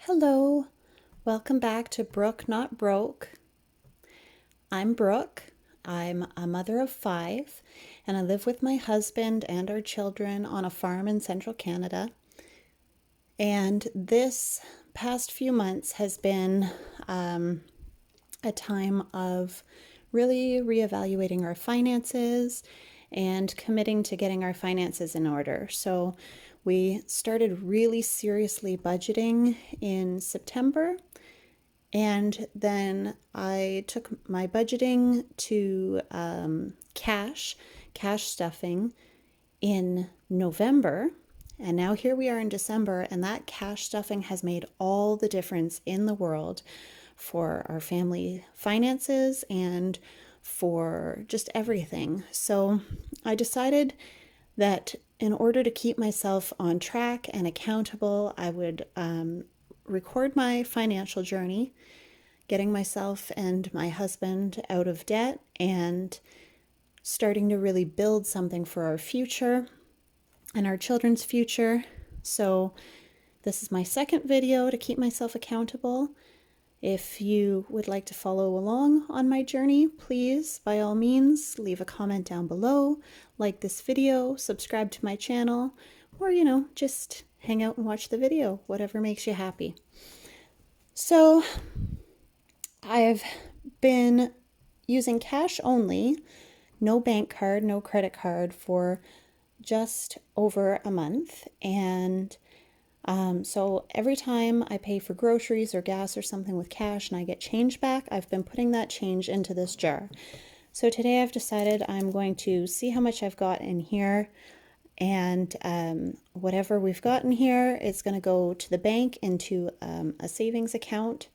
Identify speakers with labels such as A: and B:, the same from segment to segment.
A: Hello, welcome back to Brooke Not Broke. I'm Brooke. I'm a mother of 5, and I live with my husband and our children on a farm in central Canada. And this past few months has been a time of really reevaluating our finances and committing to getting our finances in order. So we started really seriously budgeting in September, and then I took my budgeting to cash stuffing in November. And now here we are in December, and that cash stuffing has made all the difference in the world for our family finances and for just everything. So I decided that in order to keep myself on track and accountable, I would record my financial journey, getting myself and my husband out of debt and starting to really build something for our future and our children's future. So this is my second video to keep myself accountable. If you would like to follow along on my journey, please, by all means, leave a comment down below, like this video, subscribe to my channel, or, just hang out and watch the video, whatever makes you happy. So I've been using cash only, no bank card, no credit card, for just over a month. And so every time I pay for groceries or gas or something with cash and I get change back, I've been putting that change into this jar. So today I've decided I'm going to see how much I've got in here, and whatever we've got in here is going to go to the bank into a savings account.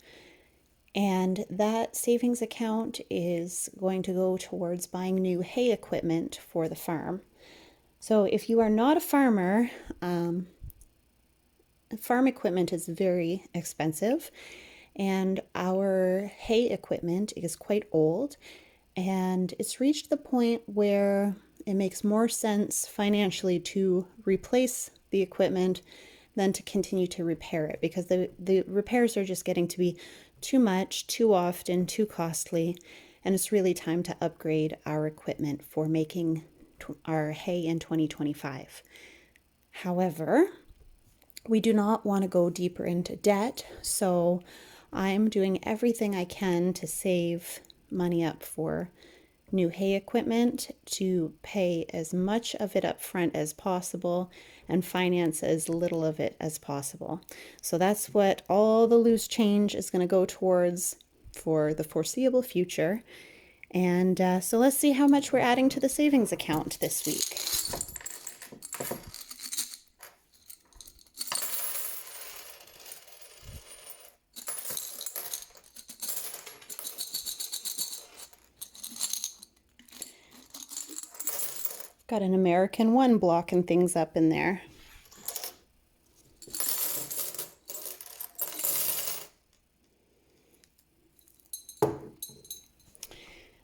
A: And that savings account is going to go towards buying new hay equipment for the farm. So if you are not a farmer, farm equipment is very expensive, and our hay equipment is quite old, and it's reached the point where it makes more sense financially to replace the equipment than to continue to repair it, because the repairs are just getting to be too much, too often, too costly, and it's really time to upgrade our equipment for making our hay in 2025. However, we do not want to go deeper into debt, so I'm doing everything I can to save money up for new hay equipment, to pay as much of it up front as possible and finance as little of it as possible. So that's what all the loose change is going to go towards for the foreseeable future. And so let's see how much we're adding to the savings account this week. Got an American One blocking things up in there.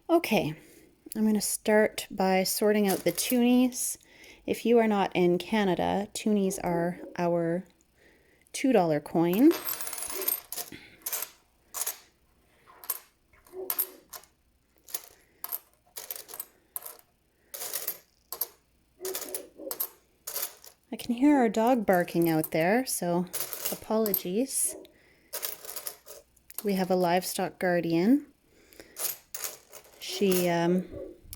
A: Okay, I'm going to start by sorting out the toonies. If you are not in Canada, toonies are our $2 coin. I can hear our dog barking out there, so apologies. We have a livestock guardian. She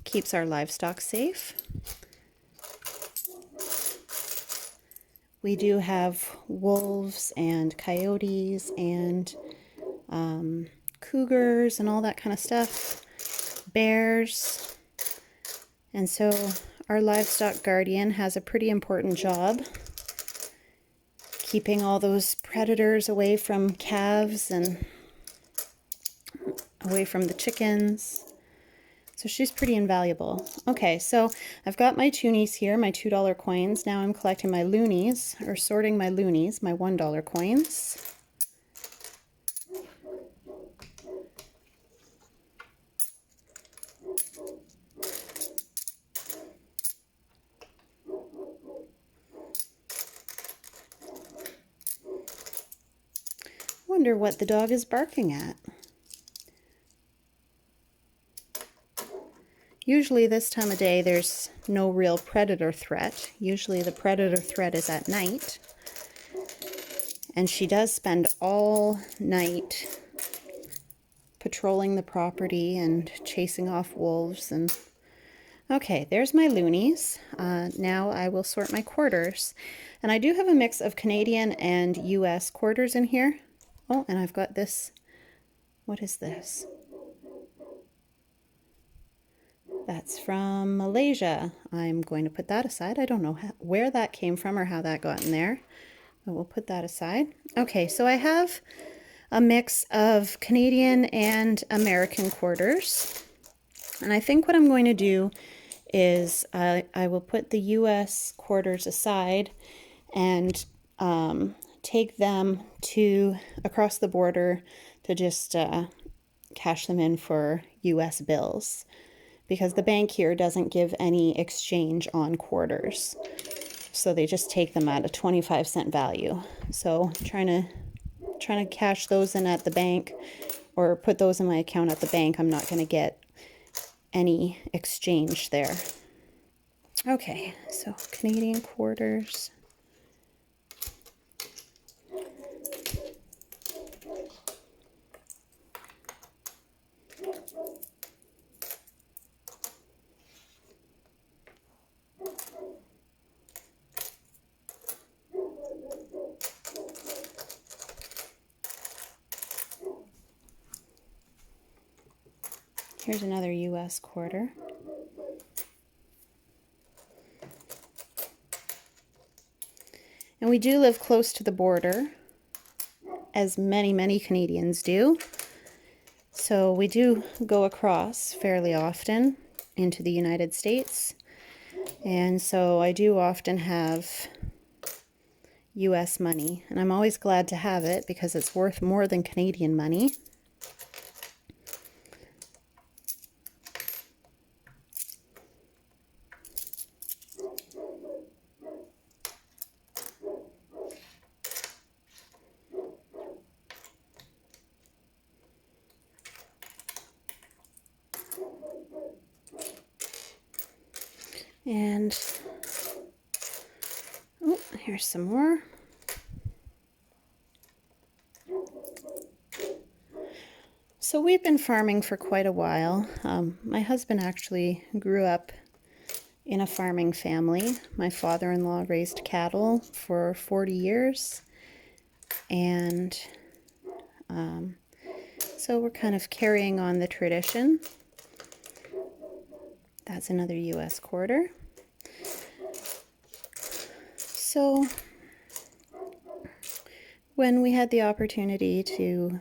A: keeps our livestock safe. We do have wolves and coyotes and cougars and all that kind of stuff, bears. And so our livestock guardian has a pretty important job keeping all those predators away from calves and away from the chickens. So she's pretty invaluable. Okay, so I've got my toonies here, my $2 coins. Now I'm collecting my loonies, or sorting my loonies, my $1 coins. Wonder what the dog is barking at. Usually this time of day there's no real predator threat. Usually the predator threat is at night. And she does spend all night patrolling the property and chasing off wolves. And okay, there's my loonies. Now I will sort my quarters. And I do have a mix of Canadian and US quarters in here. Oh, and I've got this. What is this? That's from Malaysia. I'm going to put that aside. I don't know where that came from or how that got in there, but we'll put that aside. Okay, so I have a mix of Canadian and American quarters. And I think what I'm going to do is I will put the US quarters aside and take them to across the border to just cash them in for US bills, because the bank here doesn't give any exchange on quarters. So they just take them at a 25-cent value. So trying to cash those in at the bank or put those in my account at the bank, I'm not going to get any exchange there. Okay, so Canadian quarters. Here's another US quarter. And we do live close to the border, as many Canadians do. So we do go across fairly often into the United States. And so I do often have US money. And I'm always glad to have it because it's worth more than Canadian money. And, oh, here's some more. So we've been farming for quite a while. My husband actually grew up in a farming family. My father-in-law raised cattle for 40 years. And so we're kind of carrying on the tradition. That's another US quarter. So when we had the opportunity to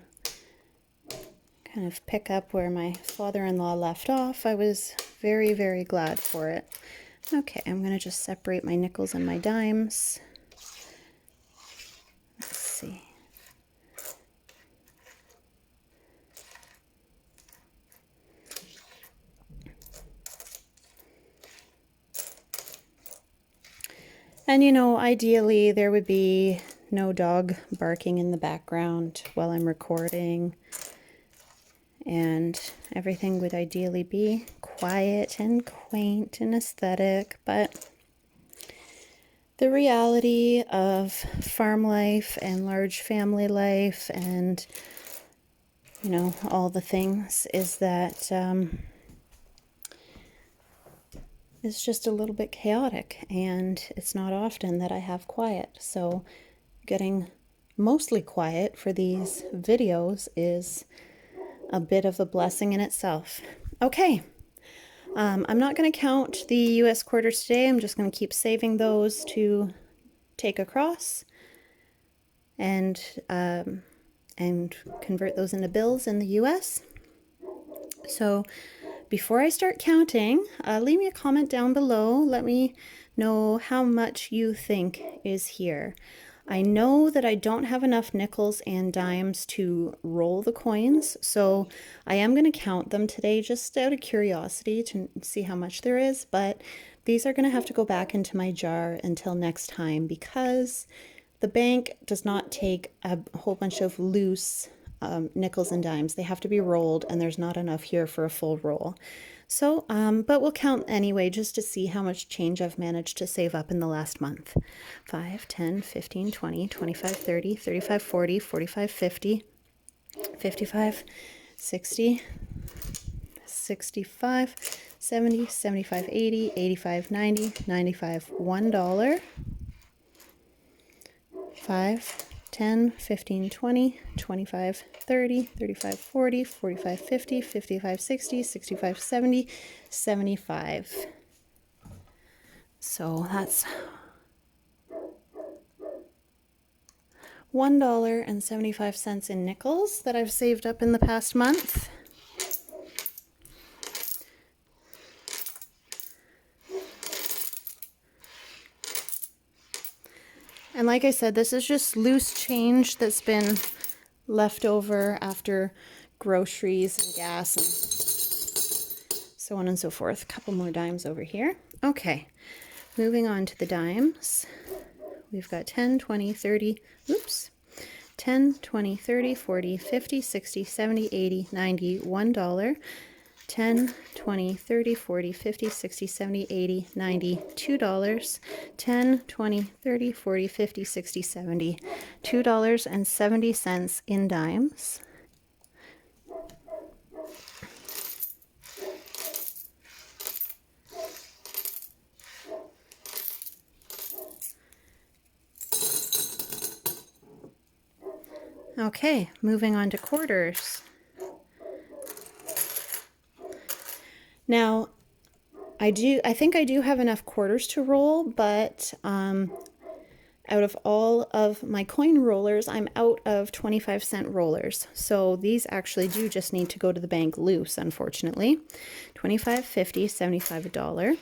A: kind of pick up where my father-in-law left off, I was very glad for it. Okay, I'm going to just separate my nickels and my dimes. Let's see. And you know, ideally there would be no dog barking in the background while I'm recording, and everything would ideally be quiet and quaint and aesthetic, but the reality of farm life and large family life and, you know, all the things is that it's just a little bit chaotic, and it's not often that I have quiet. So getting mostly quiet for these videos is a bit of a blessing in itself. Okay, I'm not going to count the US quarters today. I'm just going to keep saving those to take across and convert those into bills in the US. So before I start counting, leave me a comment down below. Let me know how much you think is here. I know that I don't have enough nickels and dimes to roll the coins, so I am going to count them today just out of curiosity to see how much there is, but these are going to have to go back into my jar until next time because the bank does not take a whole bunch of loose nickels and dimes. They have to be rolled, and there's not enough here for a full roll. So, but we'll count anyway just to see how much change I've managed to save up in the last month. 5, 10, 15, 20, 25, 30, 35, 40, 45, 50, 55, 60, 65, 70, 75, 80, 85, 90, 95, $1. 5, 10, 15, 20, 25, 30, 35, 40, 45, 50, 55, 60, 65, 70, 75. So that's $1.75 in nickels that I've saved up in the past month. And like I said, this is just loose change that's been left over after groceries and gas and so on and so forth. A couple more dimes over here. Okay, moving on to the dimes. We've got 10, 20, 30, 10, 20, 30, 40, 50, 60, 70, 80, 90, $1. 10, 20, 30, 40, 50, 60, 70, 80, 90, $2. 10, 20, 30, 40, 50, 60, 70, $2.70 in dimes. Okay, moving on to quarters. Now, I think I do have enough quarters to roll, but out of all of my coin rollers, I'm out of 25-cent rollers. So these actually do just need to go to the bank loose, unfortunately. 25, 50, 75, $1.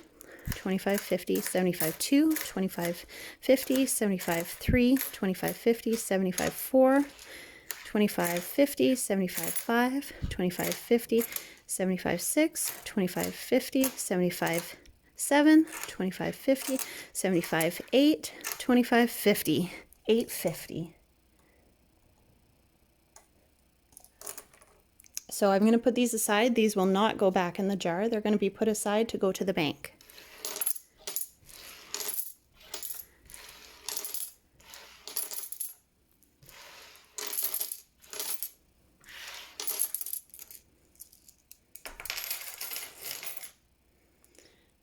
A: 25, 50, 75, 2, 25, 50, 75, 3, 25, 50, 75, 4, 25, 50, 75, 5, 25, 50, 75, 6, 25, 50, 75, 7, 25, 50, 75, 8, 25, 50, 850. So I'm going to put these aside. These will not go back in the jar. They're going to be put aside to go to the bank.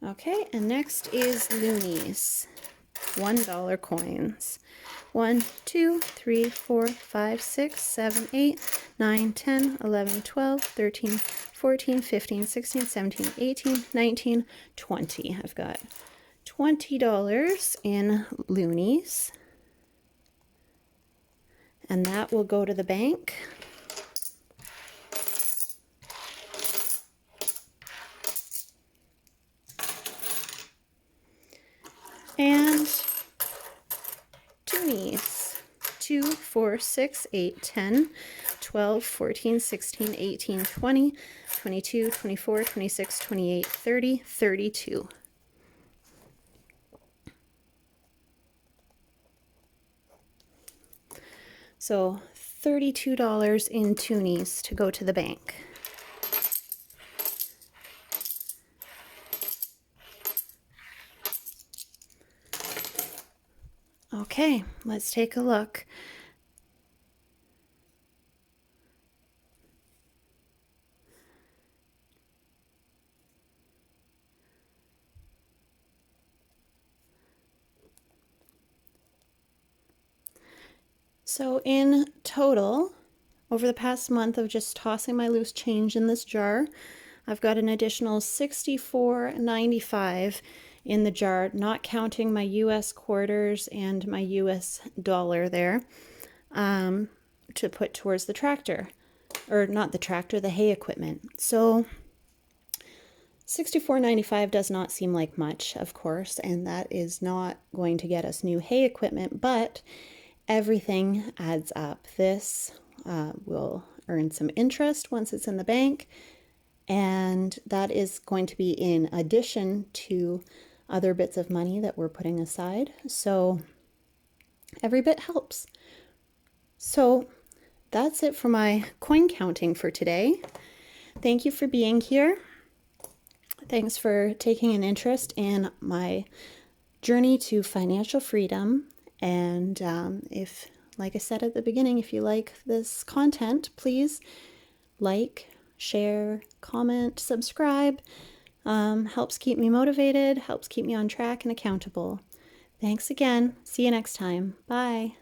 A: Okay, and next is loonies, $1 coins. 1, 2, 3, 4, 5, 6, 7, 8, 9, 10, 11, 12, 13, 14, 15, 16, 17, 18, 19, 20. I've got $20 in loonies, and that will go to the bank. And toonies, 2, 4, 6, 8, 10, 12, 14, 16, 18, 20, 22, 24, 26, 28, 30, 32. So $32 in toonies to go to the bank. Okay, let's take a look. So in total, over the past month of just tossing my loose change in this jar, I've got an additional $64.95 in the jar, not counting my US quarters and my US dollar there, to put towards the tractor, or not the tractor, the hay equipment. So $64.95 does not seem like much, of course, and that is not going to get us new hay equipment, but everything adds up. This will earn some interest once it's in the bank, and that is going to be in addition to other bits of money that we're putting aside. So Every bit helps. So that's it for my coin counting for today. Thank you for being here. Thanks for taking an interest in my journey to financial freedom. And if, like I said at the beginning, if you like this content, please like, share, comment, subscribe. Helps keep me motivated, helps keep me on track and accountable. Thanks again. See you next time. Bye.